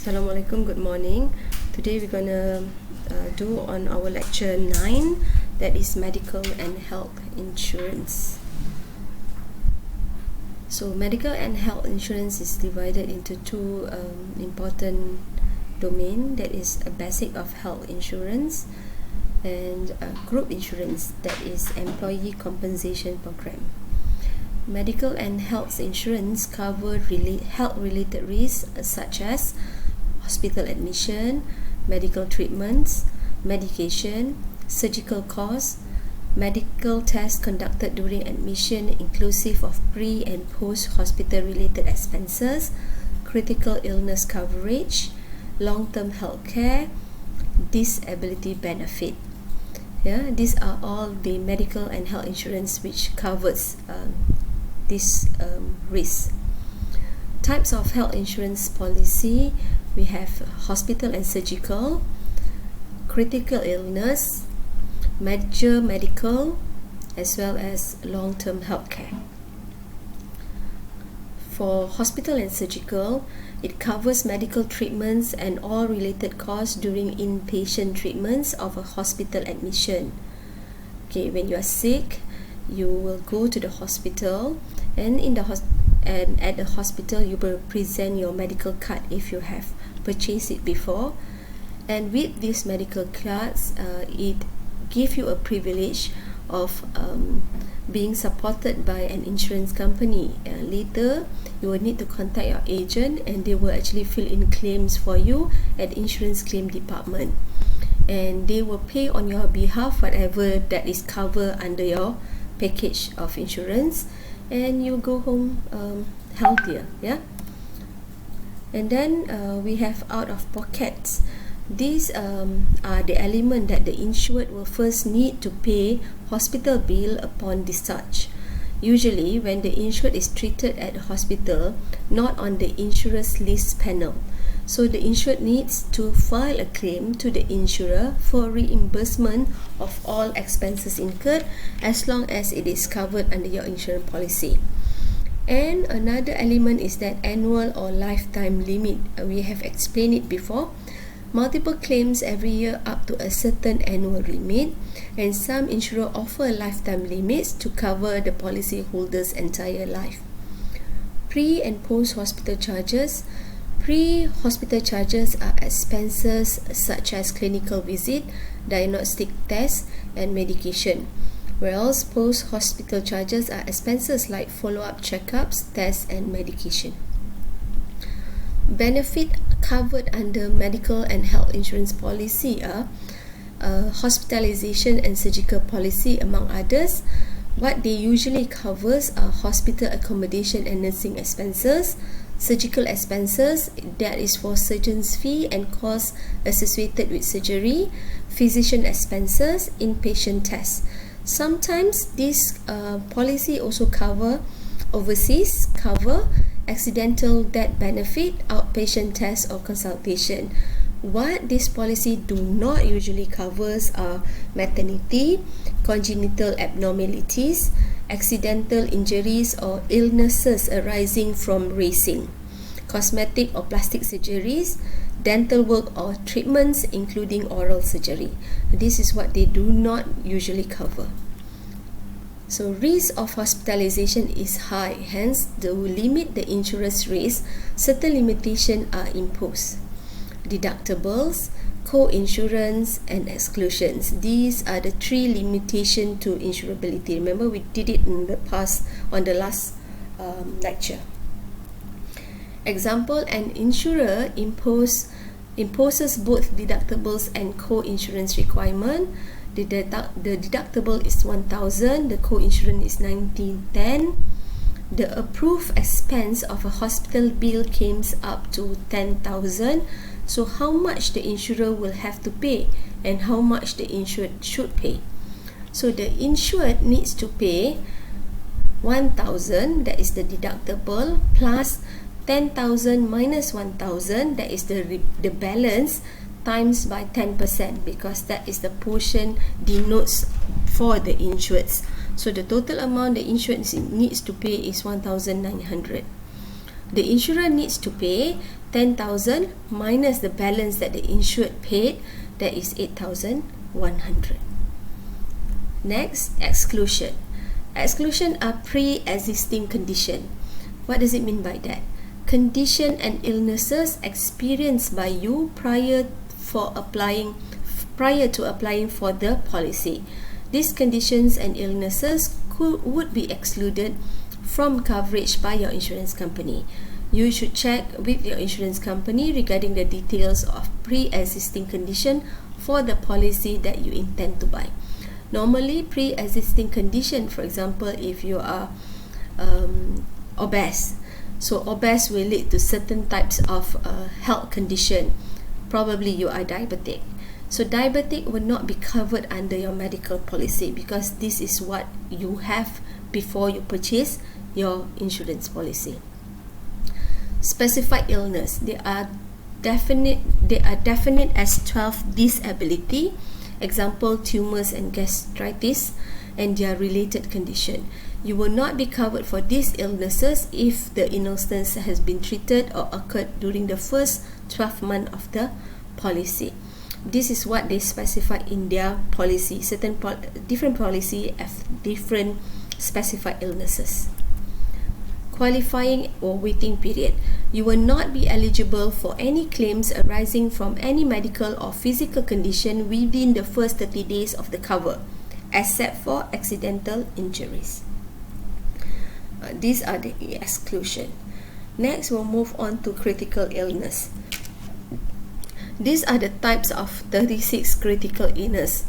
Assalamualaikum, good morning. Today we're gonna do on our lecture 9, that is medical and health insurance. So medical and health insurance is divided into two important domain, that is a basic of health insurance and group insurance, that is employee compensation program. Medical and health insurance cover health-related risks such as hospital admission, medical treatments, medication, surgical costs, medical tests conducted during admission inclusive of pre- and post-hospital related expenses, critical illness coverage, long-term health care, disability benefit. These are all the medical and health insurance which covers this risk. Types of health insurance policy: we have hospital and surgical, critical illness, major medical, as well as long-term health care. For hospital and surgical, it covers medical treatments and all related costs during inpatient treatments of a hospital admission. When you are sick, you will go to the hospital, and at the hospital you will present your medical card if you have purchased it before, and with these medical cards it gives you a privilege of being supported by an insurance company. Later you will need to contact your agent, and they will actually fill in claims for you at insurance claim department, and they will pay on your behalf whatever that is covered under your package of insurance, and you go home healthier. And then we have out of pockets. These are the element that the insured will first need to pay hospital bill upon discharge. Usually when the insured is treated at the hospital, not on the insurer's list panel, so the insured needs to file a claim to the insurer for reimbursement of all expenses incurred, as long as it is covered under your insurance policy. And another element is that annual or lifetime limit. We have explained it before. Multiple claims every year up to a certain annual limit, and some insurers offer lifetime limits to cover the policyholder's entire life. Pre- and post-hospital charges. Pre-hospital charges are expenses such as clinical visit, diagnostic tests, and medication, whereas post-hospital charges are expenses like follow-up checkups, tests, and medication. Benefit covered under medical and health insurance policy are hospitalization and surgical policy, among others. What they usually covers are hospital accommodation and nursing expenses, surgical expenses, that is for surgeon's fee and costs associated with surgery, physician expenses, inpatient tests. Sometimes this policy also cover overseas cover, accidental death benefit, outpatient tests or consultation. What this policy do not usually covers are maternity, congenital abnormalities, accidental injuries or illnesses arising from racing, cosmetic or plastic surgeries, dental work or treatments including oral surgery. This is what they do not usually cover. So risk of hospitalization is high, hence to limit the insurer's risk, certain limitations are imposed. Deductibles, co-insurance, and exclusions. These are the three limitations to insurability. Remember, we did it in the past on the last lecture. Example: an insurer imposes both deductibles and co-insurance requirement. The deductible is 1,000, the co-insurance is 1910. The approved expense of a hospital bill comes up to 10,000. So how much the insurer will have to pay and how much the insured should pay. So the insured needs to pay 1,000, that is the deductible, plus 10,000 minus 1,000, that is the balance, times by 10%, because that is the portion denotes for the insureds. So the total amount the insured needs to pay is 1,900. the insurer needs to pay 10,000 minus the balance that the insured paid, that is 8,100. Next, exclusion. Exclusion are pre-existing condition. What does it mean by that? Condition and illnesses experienced by you prior to applying for the policy. These conditions and illnesses would be excluded from coverage by your insurance company. You should check with your insurance company regarding the details of pre-existing condition for the policy that you intend to buy. Normally, pre-existing condition, for example, if you are obese, so obese will lead to certain types of health condition. Probably you are diabetic. So diabetic will not be covered under your medical policy because this is what you have before you purchase your insurance policy. Specified illness. They are definite as 12 disability. Example, tumors and gastritis and their related condition. You will not be covered for these illnesses if the illness has been treated or occurred during the first 12 months of the policy. This is what they specify in their policy. Certain different policy have different specified illnesses. Qualifying or waiting period. You will not be eligible for any claims arising from any medical or physical condition within the first 30 days of the cover, except for accidental injuries. These are the exclusion. Next, we'll move on to critical illness. These are the types of 36 critical illness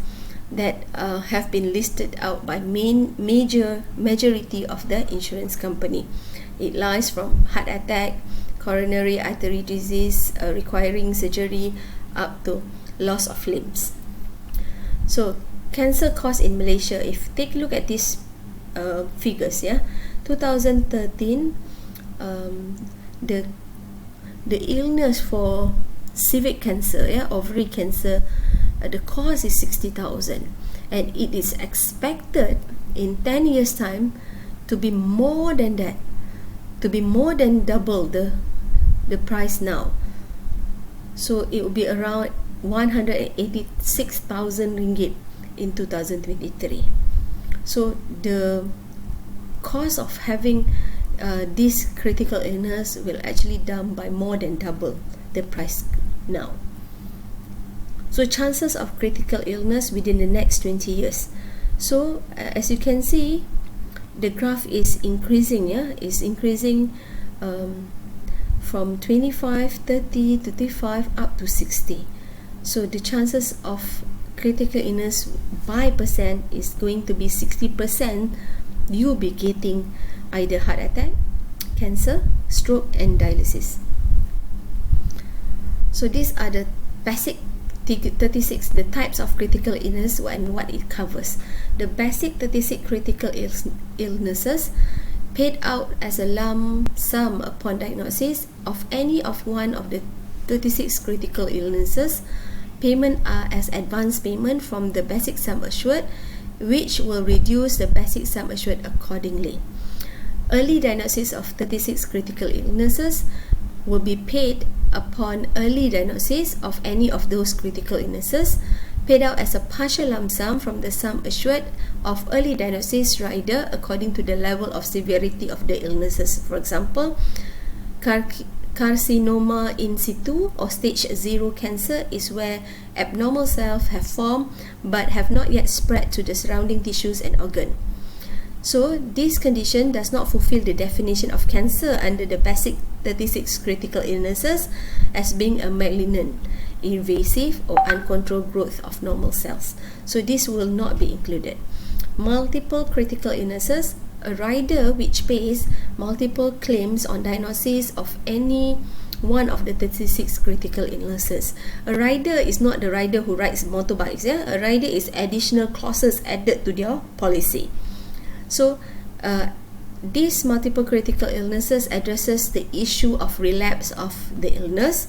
that have been listed out by majority of the insurance company. It lies from heart attack, coronary artery disease requiring surgery, up to loss of limbs. So cancer cause in Malaysia, if take a look at these figures, 2013, the illness for cervix cancer, ovary cancer, the cost is 60,000, and it is expected in 10 years time to be more than that, to be more than double the price now. So it will be around 186,000 ringgit in 2023. So the cost of having this critical illness will actually down by more than double the price now. So chances of critical illness within the next 20 years. So as you can see, the graph is increasing, is increasing from 25, 30, 35 up to 60. So the chances of critical illness by percent is going to be 60%. You'll be getting either heart attack, cancer, stroke and dialysis. So these are the basic 36, the types of critical illness and what it covers. The basic 36 critical illnesses paid out as a lump sum upon diagnosis of any of one of the 36 critical illnesses. Payment are as advance payment from the basic sum assured, which will reduce the basic sum assured accordingly. Early diagnosis of 36 critical illnesses will be paid upon early diagnosis of any of those critical illnesses, paid out as a partial lump sum from the sum assured of early diagnosis rider according to the level of severity of the illnesses. For example, carcinoma in situ or stage 0 cancer is where abnormal cells have formed but have not yet spread to the surrounding tissues and organ. So this condition does not fulfill the definition of cancer under the basic 36 critical illnesses as being a malignant, invasive or uncontrolled growth of normal cells. So this will not be included. Multiple critical illnesses, a rider which pays multiple claims on diagnosis of any one of the 36 critical illnesses. A rider is not the rider who rides motorbikes. A rider is additional clauses added to their policy. So these multiple critical illnesses addresses the issue of relapse of the illness,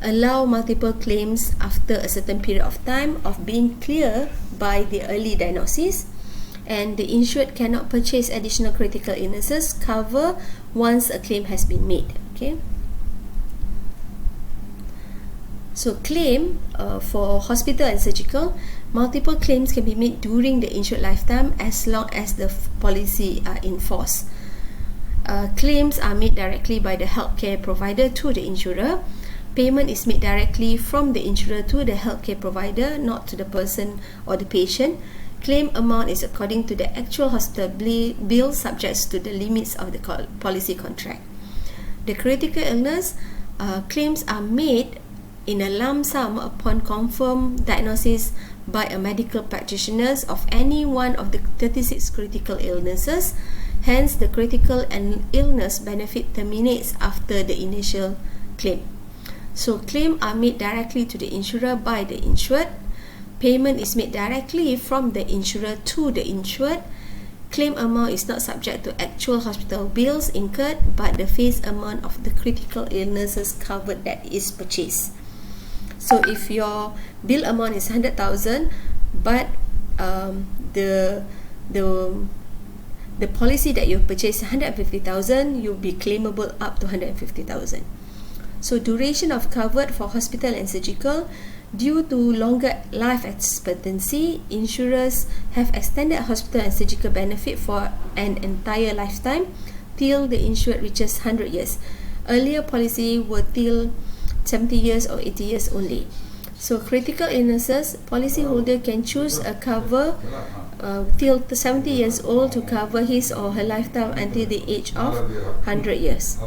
allow multiple claims after a certain period of time of being clear by the early diagnosis, and the insured cannot purchase additional critical illnesses cover once a claim has been made. Okay. So claim for hospital and surgical, multiple claims can be made during the insured lifetime as long as the policy are in force. Claims are made directly by the healthcare provider to the insurer. Payment is made directly from the insurer to the healthcare provider, not to the person or the patient. Claim amount is according to the actual hospital bill subject to the limits of the policy contract. The critical illness claims are made in a lump sum upon confirmed diagnosis by a medical practitioner of any one of the 36 critical illnesses. Hence, the critical illness benefit terminates after the initial claim. So, claims are made directly to the insurer by the insured. Payment is made directly from the insurer to the insured. Claim amount is not subject to actual hospital bills incurred, but the face amount of the critical illnesses covered that is purchased. So if your bill amount is 100,000, but the policy that you purchased 150,000, you'll be claimable up to 150,000. So duration of covered for hospital and surgical, due to longer life expectancy, insurers have extended hospital and surgical benefit for an entire lifetime till the insured reaches 100 years. Earlier policy were till 70 years or 80 years only. So critical illnesses, policyholder can choose a cover till 70 years old to cover his or her lifetime until the age of 100 years.